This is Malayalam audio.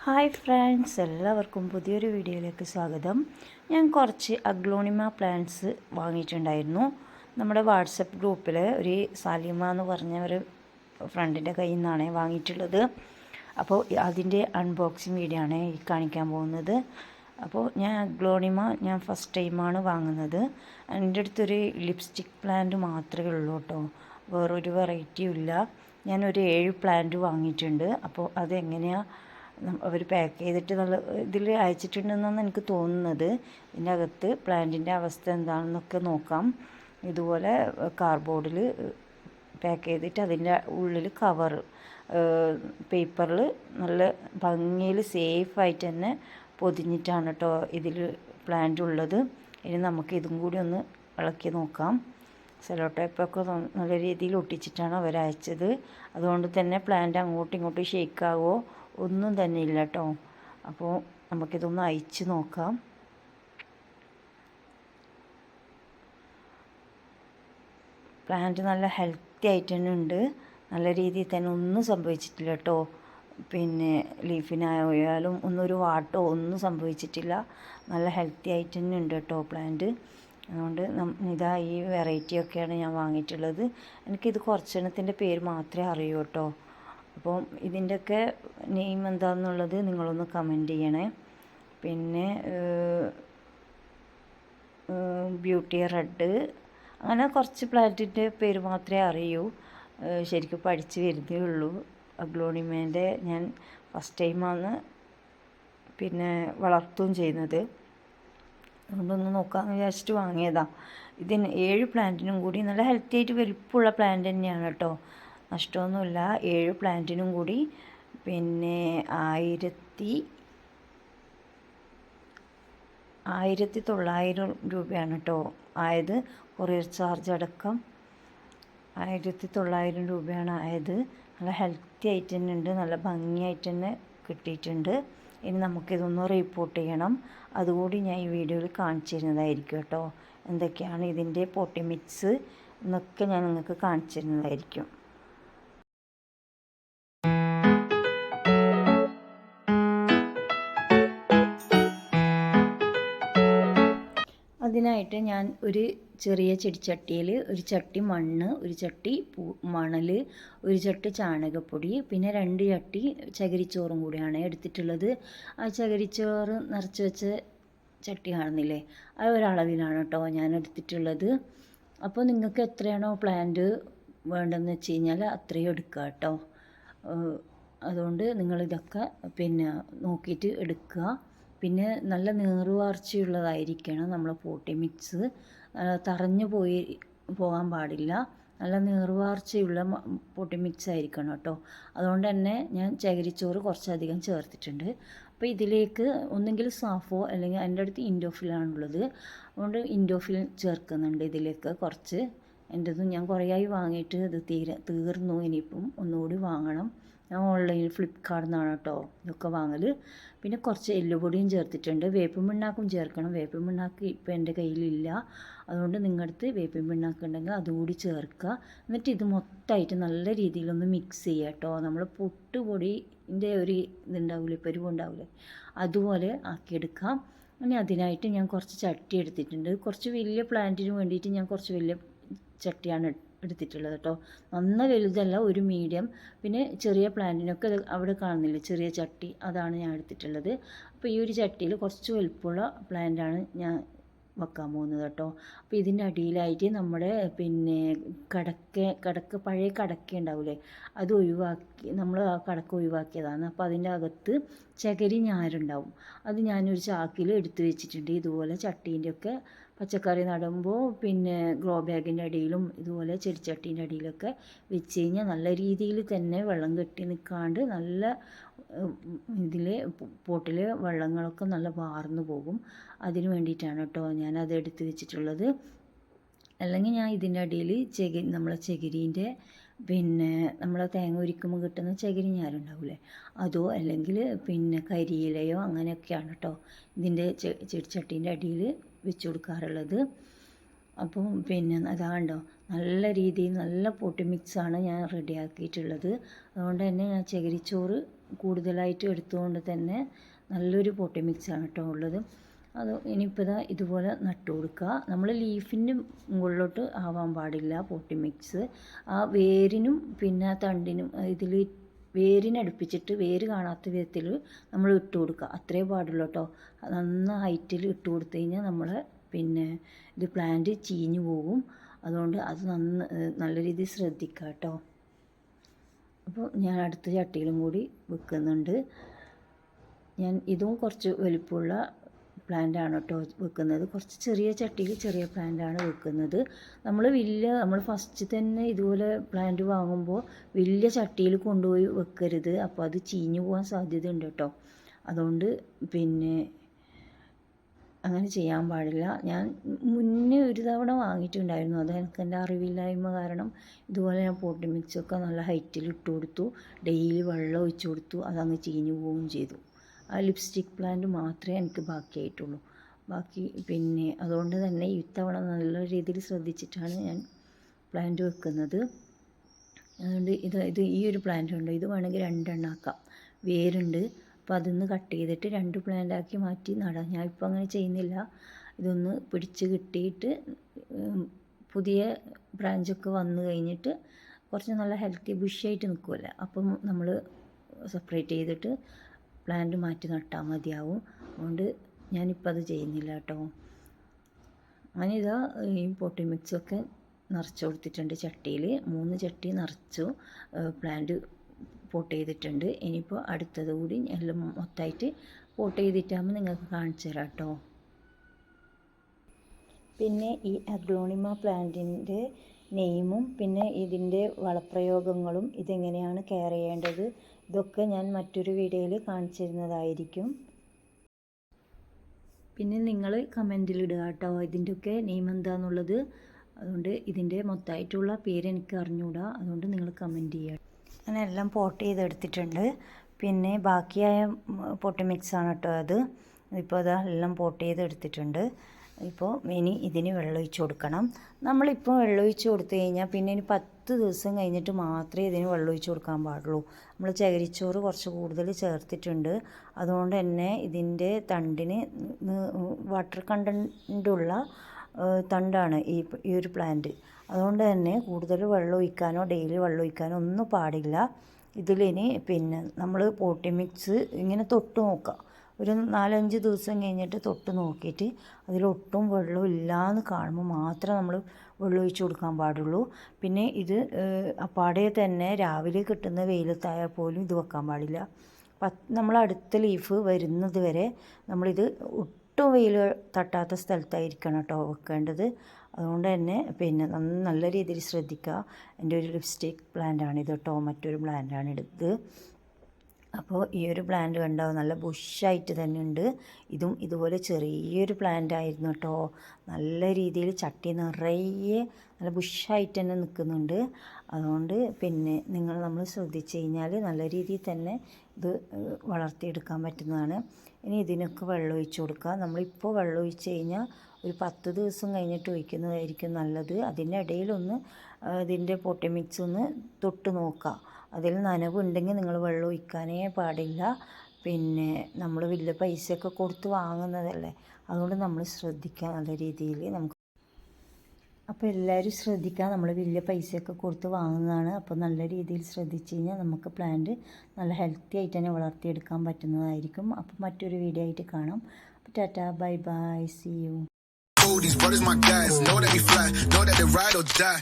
ഹായ് ഫ്രണ്ട്സ്, എല്ലാവർക്കും പുതിയൊരു വീഡിയോയിലേക്ക് സ്വാഗതം. ഞാൻ കുറച്ച് അഗ്ലോണിമ പ്ലാന്റ്സ് വാങ്ങിയിട്ടുണ്ടായിരുന്നു. നമ്മുടെ വാട്സപ്പ് ഗ്രൂപ്പിൽ ഒരു സാലിമ എന്ന് പറഞ്ഞ ഒരു ഫ്രണ്ടിൻ്റെ കയ്യിൽ നിന്നാണ് വാങ്ങിയിട്ടുള്ളത്. അപ്പോൾ അതിൻ്റെ അൺബോക്സിങ് വീഡിയോ ആണ് ഈ കാണിക്കാൻ പോകുന്നത്. അപ്പോൾ ഞാൻ ഫസ്റ്റ് ടൈമാണ് വാങ്ങുന്നത്. എൻ്റെ അടുത്തൊരു ലിപ്സ്റ്റിക് പ്ലാന്റ് മാത്രമേ ഉള്ളൂ കേട്ടോ, വേറൊരു വെറൈറ്റിയും ഇല്ല. ഞാനൊരു 7 പ്ലാന്റ് വാങ്ങിയിട്ടുണ്ട്. അപ്പോൾ അതെങ്ങനെയാണ് അവർ പാക്ക് ചെയ്തിട്ട് നല്ല ഇതിൽ അയച്ചിട്ടുണ്ടെന്നാണ് എനിക്ക് തോന്നുന്നത്. ഇതിൻ്റെ അകത്ത് പ്ലാന്റിൻ്റെ അവസ്ഥ എന്താണെന്നൊക്കെ നോക്കാം. ഇതുപോലെ കാർഡ്ബോർഡിൽ പാക്ക് ചെയ്തിട്ട് അതിൻ്റെ ഉള്ളിൽ കവർ പേപ്പറിൽ നല്ല ഭംഗിയിൽ സേഫായിട്ട് തന്നെ പൊതിഞ്ഞിട്ടാണ് കേട്ടോ ഇതിൽ പ്ലാന്റ് ഉള്ളത്. ഇനി നമുക്ക് ഇതും കൂടി ഒന്ന് ഇളക്കി നോക്കാം. സെലോ ടേപ്പൊക്കെ നല്ല രീതിയിൽ ഒട്ടിച്ചിട്ടാണ് അവർ അയച്ചത്. അതുകൊണ്ട് തന്നെ പ്ലാന്റ് അങ്ങോട്ടും ഇങ്ങോട്ടും ഷേക്കാവോ ഒന്നും തന്നെ ഇല്ല കേട്ടോ. അപ്പോൾ നമുക്കിതൊന്ന് അയച്ച് നോക്കാം. പ്ലാന്റ് നല്ല ഹെൽത്തി ആയിട്ട് തന്നെ ഉണ്ട്. നല്ല രീതിയിൽ തന്നെ ഒന്നും സംഭവിച്ചിട്ടില്ല കേട്ടോ. പിന്നെ ലീഫിനായാലും ഒന്നൊരു വാട്ടോ ഒന്നും സംഭവിച്ചിട്ടില്ല. നല്ല ഹെൽത്തി ആയിട്ട് തന്നെ ഉണ്ട് കേട്ടോ പ്ലാന്റ്. അതുകൊണ്ട് ഇതാ ഈ വെറൈറ്റിയൊക്കെയാണ് ഞാൻ വാങ്ങിയിട്ടുള്ളത്. എനിക്കിത് കുറച്ചെണ്ണത്തിൻ്റെ പേര് മാത്രമേ അറിയൂ കേട്ടോ. അപ്പോൾ ഇതിൻ്റെയൊക്കെ നെയിം എന്താണെന്നുള്ളത് നിങ്ങളൊന്ന് കമൻറ്റ് ചെയ്യണേ. പിന്നെ ബ്യൂട്ടി റെഡ്, അങ്ങനെ കുറച്ച് പ്ലാന്റിൻ്റെ പേര് മാത്രമേ അറിയൂ. ശരിക്കും പഠിച്ച് വരുന്നേ ഉള്ളൂ. അഗ്ലോണിമേൻ്റെ ഞാൻ ഫസ്റ്റ് ടൈമാണ് പിന്നെ വളർത്തുകയും ചെയ്യുന്നത്. അതുകൊണ്ടൊന്ന് നോക്കാമെന്ന് വിചാരിച്ചിട്ട് വാങ്ങിയതാണ്. ഇതിന് 7 പ്ലാന്റിനും കൂടി നല്ല ഹെൽത്തി ആയിട്ട് വലിപ്പമുള്ള പ്ലാന്റ് തന്നെയാണ് കേട്ടോ. നഷ്ടമൊന്നുമില്ല. 7 പ്ലാന്റിനും കൂടി പിന്നെ 1900 രൂപയാണ് കേട്ടോ ആയത്. കൊറിയർ ചാർജ് അടക്കം 1900 രൂപയാണ് ആയത്. നല്ല ഹെൽത്തി ആയിട്ട് തന്നെ ഉണ്ട്, നല്ല ഭംഗിയായിട്ട് തന്നെ കിട്ടിയിട്ടുണ്ട്. ഇനി നമുക്കിതൊന്ന് റിപ്പോർട്ട് ചെയ്യണം. അതുകൂടി ഞാൻ ഈ വീഡിയോയിൽ കാണിച്ചു തരുന്നതായിരിക്കും കേട്ടോ. എന്തൊക്കെയാണ് ഇതിൻ്റെ പോട്ടി മിക്സ് എന്നൊക്കെ ഞാൻ നിങ്ങൾക്ക് കാണിച്ചു തരുന്നതായിരിക്കും. അതിനായിട്ട് ഞാൻ ഒരു ചെറിയ ചെടിച്ചട്ടിയിൽ ഒരു ചട്ടി മണ്ണ്, ഒരു ചട്ടി മണൽ, ഒരു ചട്ടി ചാണകപ്പൊടി, പിന്നെ 2 ചട്ടി ചകിരിച്ചോറും കൂടിയാണ് എടുത്തിട്ടുള്ളത്. ആ ചകിരിച്ചോറ് നിറച്ച് വെച്ച ചട്ടി കാണുന്നില്ലേ, ആ ഒരളവിലാണ് കേട്ടോ ഞാൻ എടുത്തിട്ടുള്ളത്. അപ്പോൾ നിങ്ങൾക്ക് എത്രയാണോ പ്ലാന്റ് വേണ്ടതെന്ന് വെച്ച് കഴിഞ്ഞാൽ അത്രയും എടുക്കുക കേട്ടോ. അതുകൊണ്ട് നിങ്ങളിതൊക്കെ പിന്നെ നോക്കിയിട്ട് എടുക്കുക. പിന്നെ നല്ല നീറുവാർച്ചയുള്ളതായിരിക്കണം നമ്മൾ പോട്ടി മിക്സ്. തറഞ്ഞു പോകാൻ പാടില്ല. നല്ല നീറുവാർച്ചയുള്ള പോട്ടി മിക്സ് ആയിരിക്കണം കേട്ടോ. അതുകൊണ്ട് തന്നെ ഞാൻ ചകിരിച്ചോറ് കുറച്ചധികം ചേർത്തിട്ടുണ്ട്. അപ്പോൾ ഇതിലേക്ക് ഒന്നെങ്കിൽ സാഫോ അല്ലെങ്കിൽ എൻ്റെ അടുത്ത് ഇൻഡോഫിലാണുള്ളത്. അതുകൊണ്ട് ഇൻഡോഫിൽ ചേർക്കുന്നുണ്ട് ഇതിലേക്ക് കുറച്ച്. എൻ്റെതും ഞാൻ കുറേയായി വാങ്ങിയിട്ട് ഇത് തീർന്നു. ഇനിയിപ്പം ഒന്നുകൂടി വാങ്ങണം. ഞാൻ ഓൺലൈനിൽ ഫ്ലിപ്കാർട്ടിൽ നിന്നാണ് കേട്ടോ ഇതൊക്കെ വാങ്ങൽ. പിന്നെ കുറച്ച് എല്ലുപൊടിയും ചേർത്തിട്ടുണ്ട്. വേപ്പിൻ പിണ്ണാക്കും ചേർക്കണം. വേപ്പിൻ പിണ്ണാക്ക് ഇപ്പോൾ എൻ്റെ കയ്യിലില്ല. അതുകൊണ്ട് നിങ്ങളുടെ അടുത്ത് വേപ്പിൻ പിണ്ണാക്ക് ഉണ്ടെങ്കിൽ അതുകൂടി ചേർക്കുക. എന്നിട്ട് ഇത് മൊത്തമായിട്ട് നല്ല രീതിയിലൊന്ന് മിക്സ് ചെയ്യുക കേട്ടോ. നമ്മൾ പുട്ടുപൊടിൻ്റെ ഒരു ഇതുണ്ടാവില്ലേ, പരുവുണ്ടാവില്ലേ, അതുപോലെ ആക്കിയെടുക്കാം. ഇനി അതിനായിട്ട് ഞാൻ കുറച്ച് ചട്ടി എടുത്തിട്ടുണ്ട്. കുറച്ച് വലിയ പ്ലാന്റിന് വേണ്ടിയിട്ട് ഞാൻ കുറച്ച് വലിയ ചട്ടിയാണ് എടുത്തിട്ടുള്ളത് കേട്ടോ. നന്ന വലുതല്ല, ഒരു മീഡിയം. പിന്നെ ചെറിയ പ്ലാന്റിനൊക്കെ അവിടെ കാണുന്നില്ല, ചെറിയ ചട്ടി, അതാണ് ഞാൻ എടുത്തിട്ടുള്ളത്. അപ്പോൾ ഈ ഒരു ചട്ടിയിൽ കുറച്ച് വലുപ്പമുള്ള പ്ലാന്റാണ് ഞാൻ വെക്കാൻ പോകുന്നത് കേട്ടോ. അപ്പോൾ ഇതിൻ്റെ അടിയിലായിട്ട് നമ്മുടെ പിന്നെ പഴയ കടക്ക ഉണ്ടാവില്ലേ, അത് ഒഴിവാക്കി നമ്മൾ ആ കടക്ക ഒഴിവാക്കിയതാണ്. അപ്പോൾ അതിൻ്റെ അകത്ത് ചകിരി ഞാരുണ്ടാവും. അത് ഞാനൊരു ചാക്കിൽ എടുത്ത് വെച്ചിട്ടുണ്ട്. ഇതുപോലെ ചട്ടീൻ്റെയൊക്കെ പച്ചക്കറി നടുമ്പോൾ പിന്നെ ഗ്രോ ബാഗിൻ്റെ അടിയിലും ഇതുപോലെ ചെടിച്ചട്ടീൻ്റെ അടിയിലൊക്കെ വെച്ച് കഴിഞ്ഞാൽ നല്ല രീതിയിൽ തന്നെ വെള്ളം കെട്ടി നിൽക്കാണ്ട് നല്ല ഇതിൽ പോട്ടിൽ വെള്ളങ്ങളൊക്കെ നല്ല വാർന്നു പോകും. അതിന് വേണ്ടിയിട്ടാണ് കേട്ടോ ഞാനത് എടുത്ത് വെച്ചിട്ടുള്ളത്. അല്ലെങ്കിൽ ഞാൻ ഇതിൻ്റെ അടിയിൽ നമ്മളെ ചകിരീൻ്റെ പിന്നെ നമ്മൾ തേങ്ങ ഉരിക്കുമ്പോൾ കിട്ടുന്ന ചകിരി ഞാരുണ്ടാവില്ലേ, അതോ അല്ലെങ്കിൽ പിന്നെ കരിയിലയോ അങ്ങനെയൊക്കെയാണ് കേട്ടോ ഇതിൻ്റെ ചെടിച്ചട്ടീൻ്റെ അടിയിൽ വെച്ച് കൊടുക്കാറുള്ളത്. അപ്പം പിന്നെ അതാണ്ടോ നല്ല രീതിയിൽ നല്ല പൊട്ടി മിക്സാണ് ഞാൻ റെഡിയാക്കിയിട്ടുള്ളത്. അതുകൊണ്ട് തന്നെ ഞാൻ ചകിരിച്ചോറ് കൂടുതലായിട്ട് എടുത്തുകൊണ്ട് തന്നെ നല്ലൊരു പോട്ടി മിക്സാണ് കേട്ടോ ഉള്ളത്. അത് ഇനിയിപ്പോൾ ഇതുപോലെ നട്ടു കൊടുക്കുക. നമ്മൾ ലീഫിൻ്റെ മുകളിലോട്ട് ആവാൻ പാടില്ല പോട്ടി മിക്സ്. ആ വേരിനും പിന്നെ ആ തണ്ടിനും ഇതിൽ വേരിനടുപ്പിച്ചിട്ട് വേര് കാണാത്ത വിധത്തിൽ നമ്മൾ ഇട്ട് കൊടുക്കുക. അത്രേ പാടുള്ളൂ കേട്ടോ. നന്ന ഹൈറ്റിൽ ഇട്ട് കൊടുത്തു കഴിഞ്ഞാൽ നമ്മളെ പിന്നെ ഇത് പ്ലാന്റ് ചീഞ്ഞു പോകും. അതുകൊണ്ട് അത് നല്ല രീതിയിൽ ശ്രദ്ധിക്കുക കേട്ടോ. അപ്പോൾ ഞാൻ അടുത്ത ചട്ടിയിലും കൂടി വെക്കുന്നുണ്ട്. ഞാൻ ഇതും കുറച്ച് വലിപ്പമുള്ള പ്ലാന്റാണ് കേട്ടോ വെക്കുന്നത്. കുറച്ച് ചെറിയ ചട്ടിയിൽ ചെറിയ പ്ലാന്റാണ് വെക്കുന്നത്. നമ്മൾ ഫസ്റ്റ് തന്നെ ഇതുപോലെ പ്ലാന്റ് വാങ്ങുമ്പോൾ വലിയ ചട്ടിയിൽ കൊണ്ടുപോയി വെക്കരുത്. അപ്പോൾ അത് ചീഞ്ഞു പോകാൻ സാധ്യതയുണ്ട് കേട്ടോ. അതുകൊണ്ട് പിന്നെ അങ്ങനെ ചെയ്യാൻ പാടില്ല. ഞാൻ മുന്നേ ഒരു തവണ വാങ്ങിയിട്ടുണ്ടായിരുന്നു. അത് എനിക്ക് എൻ്റെ അറിവില്ലായ്മ കാരണം ഇതുപോലെ ഞാൻ പോട്ടി മിക്സൊക്കെ നല്ല ഹൈറ്റിൽ ഇട്ട് കൊടുത്തു. ഡെയിലി വെള്ളം ഒഴിച്ചു കൊടുത്തു. അതങ്ങ് ചീഞ്ഞു പോവുകയും ചെയ്തു. ആ ലിപ്സ്റ്റിക് പ്ലാന്റ് മാത്രമേ എനിക്ക് ബാക്കിയായിട്ടുള്ളൂ. ബാക്കി പിന്നെ അതുകൊണ്ട് തന്നെ ഇത്തവണ നല്ല രീതിയിൽ ശ്രദ്ധിച്ചിട്ടാണ് ഞാൻ പ്ലാന്റ് വെക്കുന്നത്. അതുകൊണ്ട് ഇത് ഈ ഒരു പ്ലാന്റ് ഉണ്ട്. ഇത് വേണമെങ്കിൽ 2 എണ്ണം ആക്കാം. വേരുണ്ട്. അപ്പോൾ അതൊന്ന് കട്ട് ചെയ്തിട്ട് 2 പ്ലാന്റ് ആക്കി മാറ്റി നടാം. ഞാൻ ഇപ്പോൾ അങ്ങനെ ചെയ്യുന്നില്ല. ഇതൊന്ന് പിടിച്ച് കിട്ടിയിട്ട് പുതിയ ബ്രാഞ്ചൊക്കെ വന്നു കഴിഞ്ഞിട്ട് കുറച്ച് നല്ല ഹെൽത്തി ബുഷായിട്ട് നിൽക്കുമല്ലോ. അപ്പം നമ്മൾ സെപ്പറേറ്റ് ചെയ്തിട്ട് പ്ലാന്റ് മാറ്റി നട്ടാൽ മതിയാവും. അതുകൊണ്ട് ഞാനിപ്പോൾ അത് ചെയ്യുന്നില്ല കേട്ടോ. അങ്ങനെ ഈ പോട്ടി മിക്സൊക്കെ നിറച്ച് കൊടുത്തിട്ടുണ്ട് ചട്ടിയിൽ. 3 ചട്ടി നിറച്ചു പ്ലാന്റ് പോട്ട് ചെയ്തിട്ടുണ്ട്. ഇനിയിപ്പോൾ അടുത്തത് കൂടി എല്ലാം മൊത്തമായിട്ട് പോട്ട് ചെയ്തിട്ടാകുമ്പോൾ നിങ്ങൾക്ക് കാണിച്ചു തരാം കേട്ടോ. പിന്നെ ഈ അഗ്ലോണിമ പ്ലാന്റിൻ്റെ നെയിമും പിന്നെ ഇതിൻ്റെ വളപ്രയോഗങ്ങളും ഇതെങ്ങനെയാണ് കെയർ ചെയ്യേണ്ടത് ഇതൊക്കെ ഞാൻ മറ്റൊരു വീഡിയോയിൽ കാണിച്ചിരുന്നതായിരിക്കും. പിന്നെ നിങ്ങൾ കമൻറ്റിലിടുക കേട്ടോ ഇതിൻ്റെയൊക്കെ നെയിം എന്താണെന്നുള്ളത്. അതുകൊണ്ട് ഇതിൻ്റെ മൊത്തമായിട്ടുള്ള പേര് എനിക്ക് അറിഞ്ഞുകൂടാ. അതുകൊണ്ട് നിങ്ങൾ കമൻറ്റ് ചെയ്യുക. അങ്ങനെ എല്ലാം പോട്ട് ചെയ്തെടുത്തിട്ടുണ്ട്. പിന്നെ ബാക്കിയായ പോട്ടി മിക്സാണ് കേട്ടോ അത്. ഇപ്പോൾ അതെല്ലാം പോട്ട് ചെയ്തെടുത്തിട്ടുണ്ട്. ഇപ്പോൾ ഇനി ഇതിന് വെള്ളമൊഴിച്ച് കൊടുക്കണം. നമ്മളിപ്പോൾ വെള്ളമൊഴിച്ച് കൊടുത്തു കഴിഞ്ഞാൽ പിന്നെ ഇനി 10 ദിവസം കഴിഞ്ഞിട്ട് മാത്രമേ ഇതിന് വെള്ളമൊഴിച്ച് കൊടുക്കാൻ പാടുള്ളൂ. നമ്മൾ ചകിരിച്ചോറ് കുറച്ച് കൂടുതൽ ചേർത്തിട്ടുണ്ട്. അതുകൊണ്ട് തന്നെ ഇതിൻ്റെ തണ്ടിന് വാട്ടർ കണ്ടൻറ്റുള്ള തണ്ടാണ് ഈ ഒരു പ്ലാന്റ്. അതുകൊണ്ട് തന്നെ കൂടുതൽ വെള്ളം ഒഴിക്കാനോ ഡെയിലി വെള്ളം ഒഴിക്കാനോ ഒന്നും പാടില്ല. ഇതിലിനി പിന്നെ നമ്മൾ പോട്ടി മിക്സ് ഇങ്ങനെ തൊട്ട് നോക്കുക. ഒരു 4-5 ദിവസം കഴിഞ്ഞിട്ട് തൊട്ട് നോക്കിയിട്ട് അതിലൊട്ടും വെള്ളം ഇല്ലയെന്ന് കാണുമ്പോൾ മാത്രമേ നമ്മൾ വെള്ളം ഒഴിച്ച് കൊടുക്കാൻ പാടുള്ളൂ. പിന്നെ ഇത് അപ്പാടെ തന്നെ രാവിലെ കിട്ടുന്ന വെയിലത്തായാൽ പോലും ഇത് വെക്കാൻ പാടില്ല. നമ്മൾ അടുത്ത ലീഫ് വരുന്നത് വരെ നമ്മളിത് ഒട്ടും വെയിൽ തട്ടാത്ത സ്ഥലത്തായിരിക്കണം കേട്ടോ വെക്കേണ്ടത്. അതുകൊണ്ട് തന്നെ പിന്നെ നല്ല രീതിയിൽ ശ്രദ്ധിക്കുക. എൻ്റെ ഒരു ലിപ്സ്റ്റിക് പ്ലാന്റാണിത് കേട്ടോ. മറ്റൊരു പ്ലാന്റാണിത്. അപ്പോൾ ഈ ഒരു പ്ലാന്റ് കണ്ടോ നല്ല ബുഷായിട്ട് തന്നെ ഉണ്ട്. ഇതും ഇതുപോലെ ചെറിയൊരു പ്ലാന്റ് ആയിരുന്നു കേട്ടോ. നല്ല രീതിയിൽ ചട്ടി നിറയെ നല്ല ബുഷായിട്ട് തന്നെ നിൽക്കുന്നുണ്ട്. അതുകൊണ്ട് പിന്നെ നമ്മൾ ശ്രദ്ധിച്ചു കഴിഞ്ഞാൽ നല്ല രീതിയിൽ തന്നെ ഇത് വളർത്തിയെടുക്കാൻ പറ്റുന്നതാണ്. ഇനി ഇതിനൊക്കെ വെള്ളം ഒഴിച്ച് കൊടുക്കുക. നമ്മളിപ്പോൾ വെള്ളം ഒഴിച്ച് കഴിഞ്ഞാൽ ഒരു 10 ദിവസം കഴിഞ്ഞിട്ട് ഒഴിക്കുന്നതായിരിക്കും നല്ലത്. അതിനിടയിലൊന്ന് ഇതിൻ്റെ പോട്ടി മിക്സ് ഒന്ന് തൊട്ട് നോക്കുക. അതിൽ നനവുണ്ടെങ്കിൽ നിങ്ങൾ വെള്ളം ഒഴിക്കാനേ പാടില്ല. പിന്നെ നമ്മൾ വലിയ പൈസയൊക്കെ കൊടുത്ത് വാങ്ങുന്നതല്ലേ. അതുകൊണ്ട് നമ്മൾ ശ്രദ്ധിക്കുക നല്ല രീതിയിൽ. അപ്പോൾ എല്ലാവരും ശ്രദ്ധിക്കുക. നമ്മൾ വലിയ പൈസയൊക്കെ കൊടുത്ത് വാങ്ങുന്നതാണ്. അപ്പോൾ നല്ല രീതിയിൽ ശ്രദ്ധിച്ച് കഴിഞ്ഞാൽ നമുക്ക് പ്ലാന്റ് നല്ല ഹെൽത്തി ആയിട്ട് തന്നെ വളർത്തിയെടുക്കാൻ പറ്റുന്നതായിരിക്കും. അപ്പോൾ മറ്റൊരു വീഡിയോ ആയിട്ട് കാണാം. അപ്പോൾ tata, bye bye, see you. These brothers my guys, know that we fly, know that they ride or die.